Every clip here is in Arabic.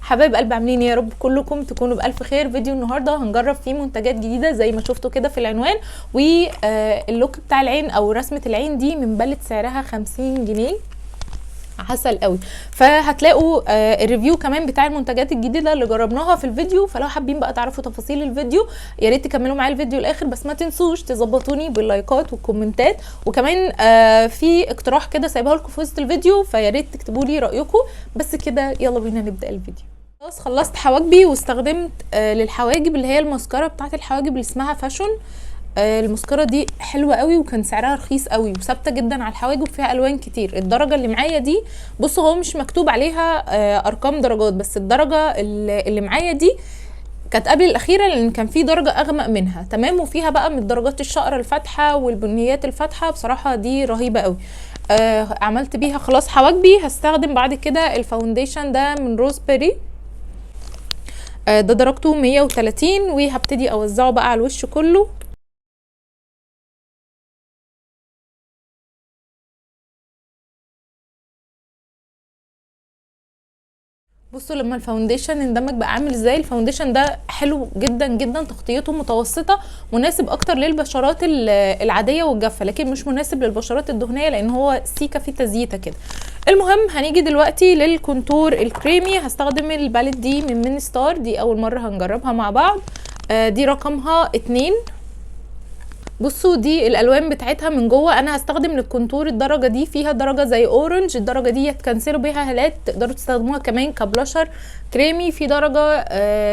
حبايب قلب عاملين ايه؟ يا رب كلكم تكونوا بألف خير. فيديو النهارده هنجرب فيه منتجات جديده زي ما شفتوا كده في العنوان. واللوك بتاع العين او رسمه العين دي من بلد سعرها 50 جنيه. عسل قوي. فهتلاقوا الريفيو كمان بتاع المنتجات الجديده اللي جربناها في الفيديو. فلو حابين بقى تعرفوا تفاصيل الفيديو يا ريت تكملوا معايا الفيديو الاخر، بس ما تنسوش تظبطوني باللايكات والكومنتات. وكمان في اقتراح كده سايبها لكم في وسط الفيديو، فيا ريت تكتبوا لي رايكم. بس كده يلا بينا نبدا الفيديو. خلاص خلصت حواجبي واستخدمت للحواجب اللي هي الماسكارا بتاعت الحواجب اللي اسمها فاشون. الماسكارا دي حلوه قوي وكان سعرها رخيص قوي وثابته جدا على الحواجب، فيها الوان كتير. الدرجه اللي معايا دي بصوا هو مش مكتوب عليها ارقام درجات، بس الدرجه اللي معايا دي كانت قبل الاخيره لان كان في درجه اغمق منها تمام، وفيها بقى من درجات الشقره الفاتحه والبنيات الفاتحه. بصراحه دي رهيبه قوي. عملت بيها خلاص حواجبي. هستخدم بعد كده الفاونديشن ده من روزبيري، ده درجته 130، وهبتدي اوزعه بقى على الوش كله. بصوا لما الفاونديشن اندمج بقى عامل ازاي. الفاونديشن ده حلو جدا جدا، تغطيته متوسطه، مناسب اكتر للبشرات العاديه والجافه، لكن مش مناسب للبشرات الدهنيه لان هو سيكه فيه تزييته كده. المهم هنيجي دلوقتي للكونتور الكريمي. هستخدم الباليت دي من ستار، دي اول مره هنجربها مع بعض. دي رقمها 2. بصوا دي الالوان بتاعتها من جوه. انا هستخدم للكونتور الدرجه دي، فيها درجه زي اورنج، الدرجه دي تكنسلوا بيها هالات، تقدروا تستخدموها كمان كبلاشر كريمي. في درجه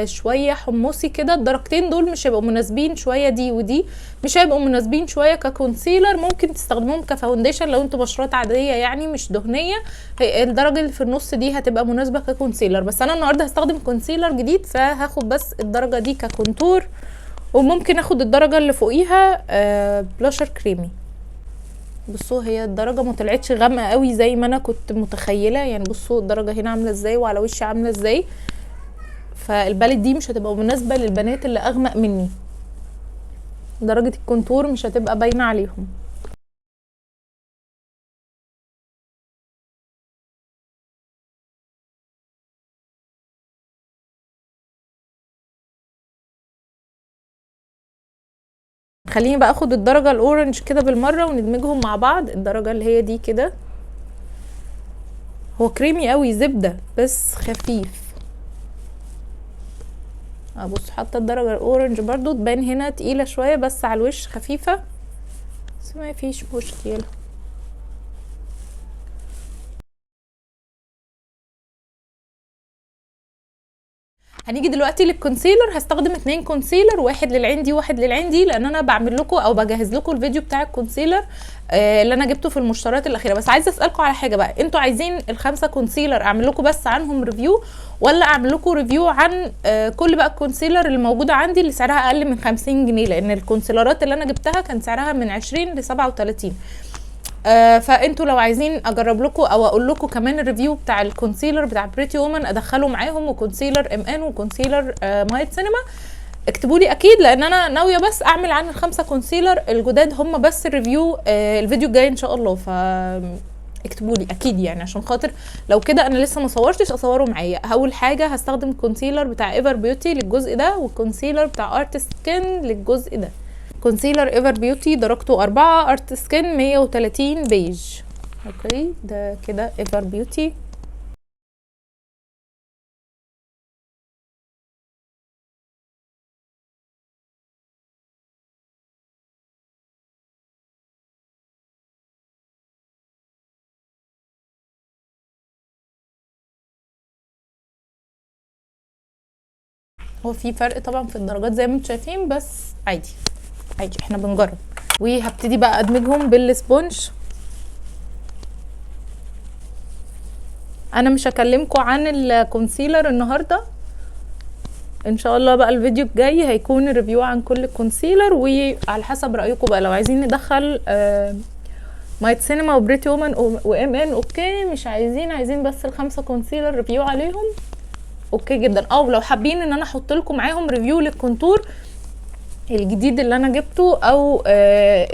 شويه حمصي كده. الدرجتين دول مش هيبقوا مناسبين شويه، دي ودي مش هيبقوا مناسبين شويه ككونسيلر. ممكن تستخدموهم كفاونديشن لو انتوا بشرات عاديه يعني مش دهنيه. الدرجه اللي في النص دي هتبقى مناسبه ككونسيلر، بس انا النهارده هستخدم كونسيلر جديد فهاخد بس الدرجه دي ككونتور، وممكن اخد الدرجه اللي فوقيها بلاشر كريمي. بصوا هي الدرجه ما طلعتش غامقه قوي زي ما انا كنت متخيله يعني. بصوا الدرجه هنا عامله ازاي وعلى وشي عامله ازاي. فالباليت دي مش هتبقى مناسبه للبنات اللي اغمق مني، درجه الكونتور مش هتبقى باينه عليهم. خليني بقى اخد الدرجه الاورنج كده بالمره وندمجهم مع بعض. الدرجه اللي هي دي كده، هو كريمي قوي زبده بس خفيف. ابص حاطه الدرجه الاورنج برضو تبان هنا تقيله شويه، بس على الوش خفيفه، بس ما فيش مشكله. هنيجي دلوقتي للكونسيلر. هستخدم 2 كونسيلر، واحد للعين دي وواحد للعين دي، لان انا بعمل لكم او بجهز لكم الفيديو بتاع الكونسيلر اللي انا جبته في المشتريات الاخيره. بس عايزه اسالكم على حاجه بقى، انتوا عايزين ال5 كونسيلر اعمل لكم بس عنهم ريفيو، ولا اعمل لكم ريفيو عن كل بقى الكونسيلر اللي موجوده عندي اللي سعرها اقل من 50 جنيه؟ لان الكونسيلرات اللي انا جبتها كان سعرها من 20 ل 37. فانتوا لو عايزين اجرب لكم او اقول لكم كمان الريفيو بتاع الكونسيلر بتاع بريتي وومن ادخله معاهم، وكونسيلر ام ان وكونسيلر مايت سينما، اكتبوا لي اكيد، لان انا ناويه بس اعمل عن ال5 كونسيلر الجداد هم بس الريفيو الفيديو الجاي ان شاء الله. ف اكتبوا لي اكيد يعني، عشان خاطر لو كده انا لسه ما صورتش اصوره معايا. اول حاجه هستخدم كونسيلر بتاع ايفر بيوتي للجزء ده، والكونسيلر بتاع ارت سكين للجزء ده. كونسيلر ايفر بيوتي درجته 4، ارت سكين 130 بيج. اوكي ده كده ايفر بيوتي. هو في فرق طبعا في الدرجات زي ما انتم شايفين، بس عادي عادي احنا بنجرب. وهبتدي بقى ادمجهم بالسبونج. انا مش هكلمكم عن الكونسيلر النهارده، ان شاء الله بقى الفيديو الجاي هيكون ريفيو عن كل كونسيلر، وعلى حسب رايكم بقى لو عايزين ندخل مايت سينما وبريتي وومن وام ان اوكي، مش عايزين بس ال5 كونسيلر ريفيو عليهم اوكي جدا. او لو حابين ان انا احط لكم معاهم ريفيو للكونتور الجديد اللي انا جبته، او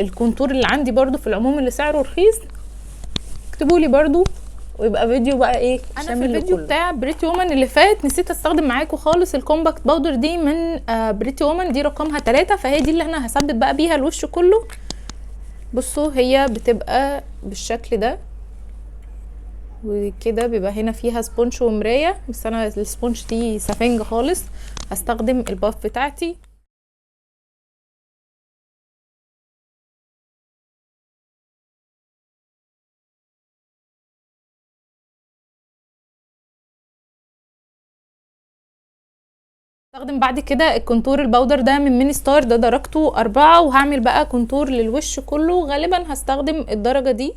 الكونتور اللي عندي برضو في العموم اللي سعره رخيص، اكتبوا لي برضو ويبقى فيديو بقى ايه انا شامل في الفيديو لكله. بتاع بريتي وومن اللي فات نسيت استخدم معاكم خالص الكومباكت باودر دي من بريتي وومن، دي رقمها 3، فهي دي اللي انا هثبت بقى بيها الوش كله. بصوا هي بتبقى بالشكل ده، وكده بيبقى هنا فيها سبونج ومرايه، بس انا السبونج دي سفنج خالص. هستخدم الباف بتاعتي. هستخدم بعد كده الكونتور الباودر ده من ميني ستار، ده درجته 4، وهعمل بقى كونتور للوش كله. غالبا هستخدم الدرجة دي،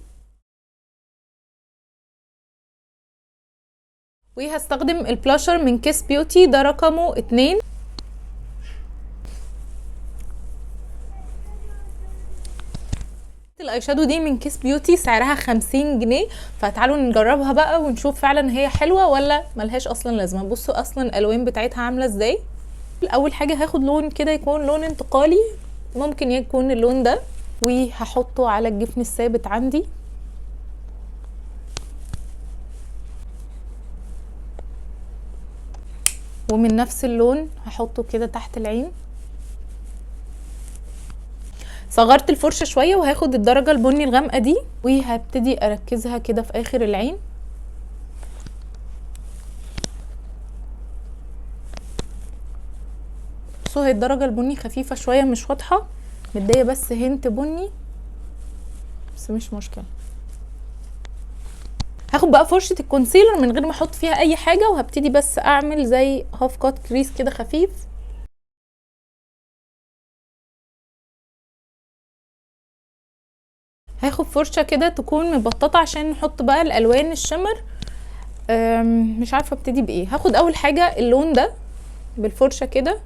وهستخدم البلاشر من كيس بيوتي ده رقمه 2. الاي شادو دي من كيس بيوتي سعرها 50 جنيه، فتعالوا نجربها بقى ونشوف فعلا هي حلوة ولا ملهاش اصلا لازمة. بصوا اصلا الالوان بتاعتها عاملة ازاي. اول حاجة هاخد لون كده يكون لون انتقالي، ممكن يكون اللون ده، وهحطه على الجفن الثابت عندي. ومن نفس اللون هحطه كده تحت العين. صغرت الفرشة شوية، وهاخد الدرجة البني الغامقة دي وهبتدي اركزها كده في اخر العين. بصوا هي الدرجة البني خفيفة شوية مش واضحة، مدية بس هنت بني، بس مش مشكلة. هاخد بقى فرشة الكونسيلر من غير ما احط فيها اي حاجة، وهبتدي بس اعمل زي هاف كات كريس كده خفيف. هاخد فرشة كده تكون مبططة عشان نحط بقى الالوان الشمر. مش عارفة ابتدي بايه. هاخد اول حاجة اللون ده بالفرشة كده،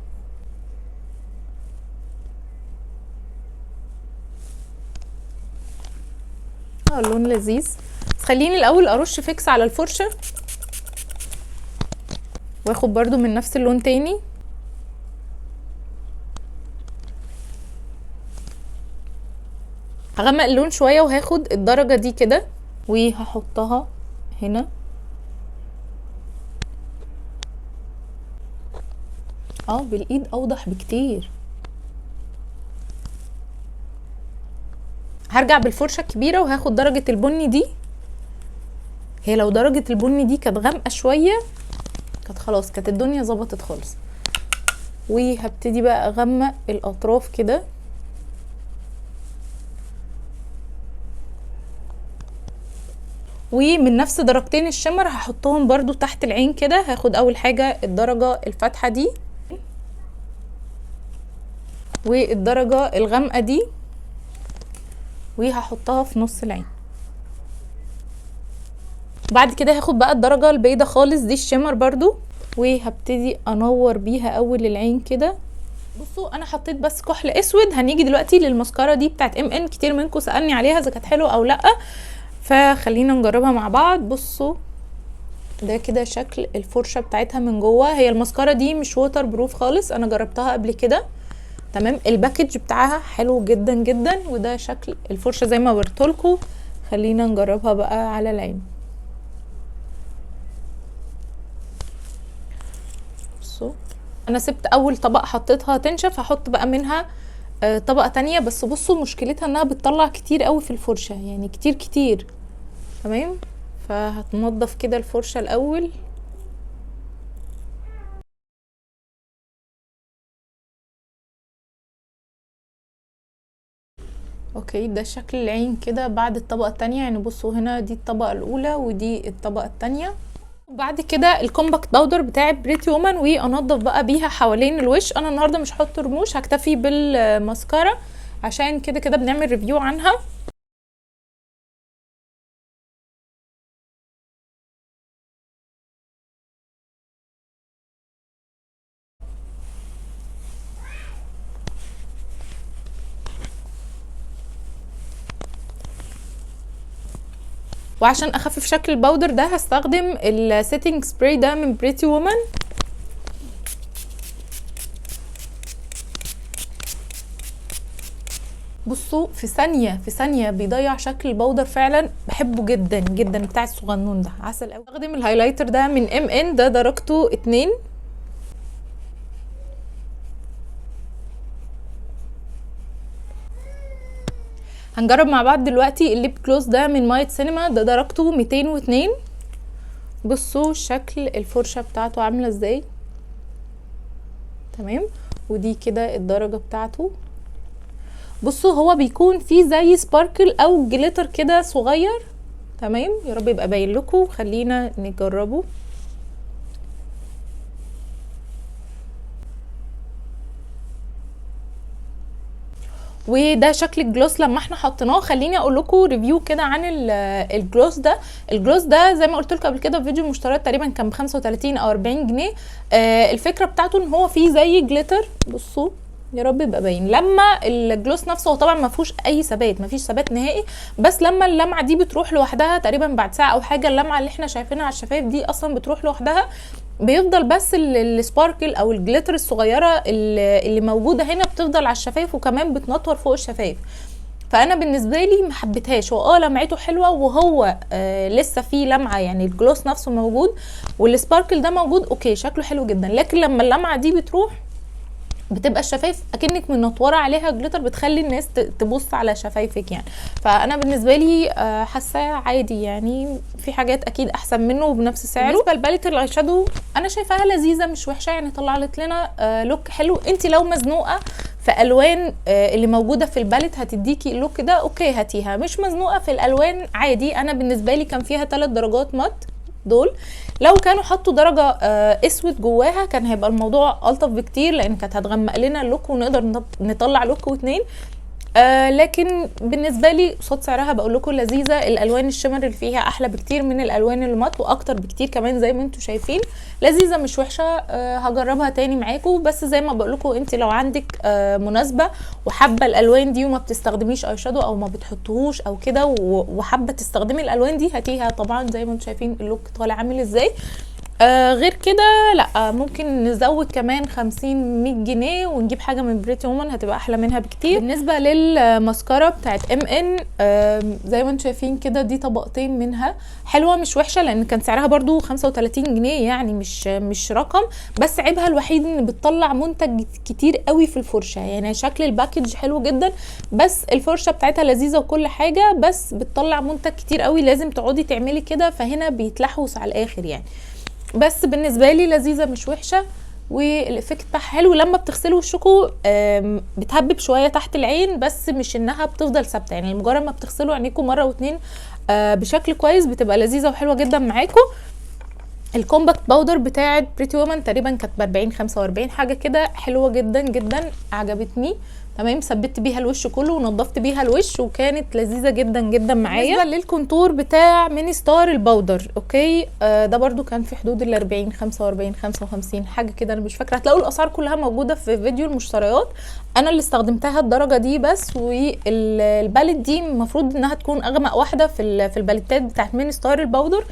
اللون لذيذ. بس خليني الاول ارش فيكس على الفرشة، واخد برضو من نفس اللون تاني. هغمق اللون شوية، وهاخد الدرجة دي كده وهحطها هنا. بالايد اوضح بكتير. هرجع بالفرشة الكبيرة وهاخد درجة البني دي. هي لو درجة البني دي كانت غامقة شوية كانت خلاص، كانت الدنيا ظبطت خالص. وهبتدي بقى اغمق الاطراف كده. ومن نفس درجتين الشمر هحطهم برضو تحت العين كده. هاخد اول حاجة الدرجة الفاتحة دي، والدرجة الغامقة دي، وهحطها في نص العين. بعد كده هاخد بقى الدرجة البيضة خالص دي الشمر برضو، وهبتدي انور بيها اول العين كده. بصوا انا حطيت بس كحل اسود. هنيجي دلوقتي للماسكارا دي بتاعت ام كتير منكم سألني عليها اذا كانت حلوه او لا، فخلينا نجربها مع بعض. بصوا ده كده شكل الفرشه بتاعتها من جوه. هي الماسكارا دي مش ووتر بروف خالص، انا جربتها قبل كده تمام. الباكج بتاعها حلو جدا جدا، وده شكل الفرشه زي ما وريتلكوا. خلينا نجربها بقى على العين. بصوا انا سبت اول طبقه حطيتها تنشف، هحط بقى منها طبقه تانية. بس بصوا مشكلتها انها بتطلع كتير قوي في الفرشه، يعني كتير كتير تمام. فهتنضف كده الفرشه الاول. اوكي ده شكل العين كده بعد الطبقه التانية. يعني بصوا هنا دي الطبقه الاولى ودي الطبقه التانية. وبعد كده الكومباكت باودر بتاع بريتي وومن، وانضف بقى بيها حوالين الوش. انا النهارده مش هحط رموش، هكتفي بالماسكارا عشان كده كده بنعمل ريفيو عنها. وعشان اخفف شكل الباودر ده هستخدم السيتنج سبراي ده من بريتي وومن. بصوا في ثانيه في ثانيه بيضيع شكل البودر فعلا، بحبه جدا جدا بتاع الصغنون ده، عسل قوي. استخدم الهايلايتر ده من MN، ده درجته 2. هنجرب مع بعض دلوقتي الليب كلوز ده من مايت سينما، ده درجته 202. بصوا شكل الفرشه بتاعته عامله ازاي، تمام. ودي كده الدرجه بتاعته. بصوا هو بيكون فيه زي سباركل او جليتر كده صغير، تمام. يا رب يبقى باين لكم، خلينا نجربه. وده شكل الجلوس لما احنا حطيناه. خليني اقول لكم ريفيو كده عن الجلوس ده. الجلوس ده زي ما قلت لكم قبل كده في فيديو المشتريات تقريبا كان ب 35 او 40 جنيه. الفكره بتاعته ان هو فيه زي جليتر. بصوا يا رب يبقى باين. لما الجلوس نفسه هو طبعا ما فيهوش اي ثبات، ما فيش ثبات نهائي، بس لما اللمعه دي بتروح لوحدها تقريبا بعد ساعه او حاجه، اللمعه اللي احنا شايفينها على الشفايف دي اصلا بتروح لوحدها، بيفضل بس السباركل او الجليتر الصغيره اللي موجوده هنا بتفضل على الشفايف، وكمان بتنطور فوق الشفايف. فانا بالنسبه لي ما حبيتهاش. هو لمعته حلوه، وهو لسه فيه لمعه، يعني الجلوس نفسه موجود والسباركل ده موجود، اوكي شكله حلو جدا. لكن لما اللمعه دي بتروح بتبقى الشفايف اكنك منطوره عليها جليتر، بتخلي الناس تبص على شفايفك يعني. فانا بالنسبه لي حاساه عادي، يعني في حاجات اكيد احسن منه وبنفس سعره. بالنسبه لباليت الاي شادو انا شايفاها لذيذه مش وحشه، يعني طلعت لنا لوك حلو. انت لو مزنوقه في الوان اللي موجوده في الباليت هتديكي اللوك ده، اوكي هاتيها. مش مزنوقه في الالوان عادي. انا بالنسبه لي كان فيها 3 درجات مات دول، لو كانوا حطوا درجه اسود جواها كان هيبقى الموضوع الطف بكتير، لان كانت هتغمق لنا اللوك ونقدر نطلع لوك واتنين. لكن بالنسبه لي قصاد سعرها بقول لكم لذيذه. الالوان الشمر اللي فيها احلى بكتير من الالوان المات، واكتر بكتير كمان زي ما انتم شايفين. لذيذه مش وحشه. هجربها تاني معاكم. بس زي ما بقول لكم انت لو عندك مناسبه وحابه الالوان دي وما بتستخدميش اي شادو او ما بتحطوهوش او كده، وحابه تستخدمي الالوان دي، هاتيها طبعا. زي ما انتم شايفين اللوك طالع عامل ازاي. غير كده لا، ممكن نزود كمان 50-100 جنيه ونجيب حاجه من بريتي وومن هتبقى احلى منها بكتير. بالنسبه للماسكارا بتاعت MN زي ما انتم شايفين كده، دي طبقتين منها، حلوه مش وحشه، لان كان سعرها برضو 35 جنيه، يعني مش رقم. بس عيبها الوحيد ان بتطلع منتج كتير قوي في الفرشه، يعني شكل الباكج حلو جدا، بس الفرشه بتاعتها لذيذه وكل حاجه، بس بتطلع منتج كتير قوي، لازم تقعدي تعملي كده، فهنا بيتلحوس على الاخر يعني. بس بالنسبه لي لذيذه مش وحشه. والافكت بتاعها حلو. لما بتغسلوا وشكوا بتهبب شويه تحت العين، بس مش انها بتفضل ثابته، يعني مجرد ما بتغسلوا عينيكم مره واتنين بشكل كويس بتبقى لذيذه وحلوه جدا معاكم. الكومباكت باودر بتاعت بريتي وومن تقريبا كانت ب 40-45 حاجه كده، حلوه جدا جدا عجبتني، تمام. ثبت بيها الوش كله ونضفت بيها الوش، وكانت لذيذه جدا جدا معايا. بالنسبه للكونتور بتاع ميني ستار الباودر، اوكي ده برده كان في حدود ال 40-45-55 حاجه كده، انا مش فاكره. هتلاقوا الاسعار كلها موجوده في فيديو المشتريات. انا اللي استخدمتها الدرجه دي بس، والباليت دي المفروض انها تكون اغمق واحده في الباليتات بتاعت ميني ستار الباودر،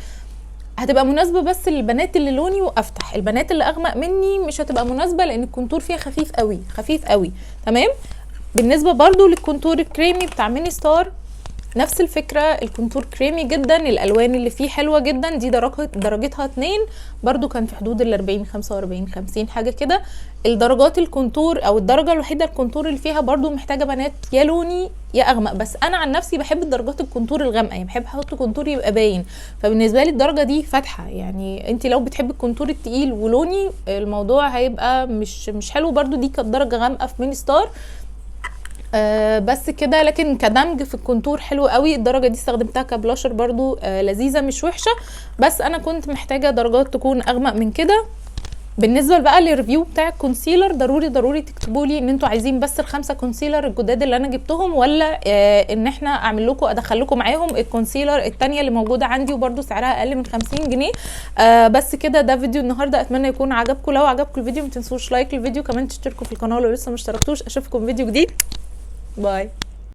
هتبقى مناسبه بس للبنات اللي لوني وافتح. البنات اللي اغمق مني مش هتبقى مناسبه، لان الكونتور فيها خفيف قوي خفيف قوي، تمام. بالنسبه برضو للكونتور الكريمي بتاع ميني ستار نفس الفكره، الكونتور كريمي جدا، الالوان اللي فيه حلوه جدا. دي درجتها 2 برضو كان في حدود ال 40-45-50 حاجه كده. الدرجات الكونتور او الدرجه الوحيده الكونتور اللي فيها برضو محتاجه بنات يا لوني يا اغمق، بس انا عن نفسي بحب درجات الكونتور الغامقه، يعني بحب احط كونتور يبقى باين، فبالنسبه لي الدرجه دي فاتحه. يعني انت لو بتحبي الكونتور التقيل ولوني الموضوع هيبقى مش حلو. برضو دي كانت درجه غامقه في ميني ستار بس كده، لكن كدمج في الكونتور حلو قوي. الدرجه دي استخدمتها كبلاشر برضو لذيذه مش وحشه، بس انا كنت محتاجه درجات تكون اغمق من كده. بالنسبه بقى للريفيو بتاع الكونسيلر، ضروري تكتبوا لي ان انتوا عايزين بس ال5 كونسيلر الجداد اللي انا جبتهم، ولا ان احنا اعمل لكم ادخل لكم معاهم الكونسيلر الثانيه اللي موجوده عندي وبرده سعرها اقل من 50 جنيه. بس كده ده فيديو النهارده، اتمنى يكون عجبكم. لو عجبكم الفيديو ما تنسوش لايك الفيديو، كمان تشتركوا في القناه لو لسه ما اشتركتوش. اشوفكم فيديو جديد، باي.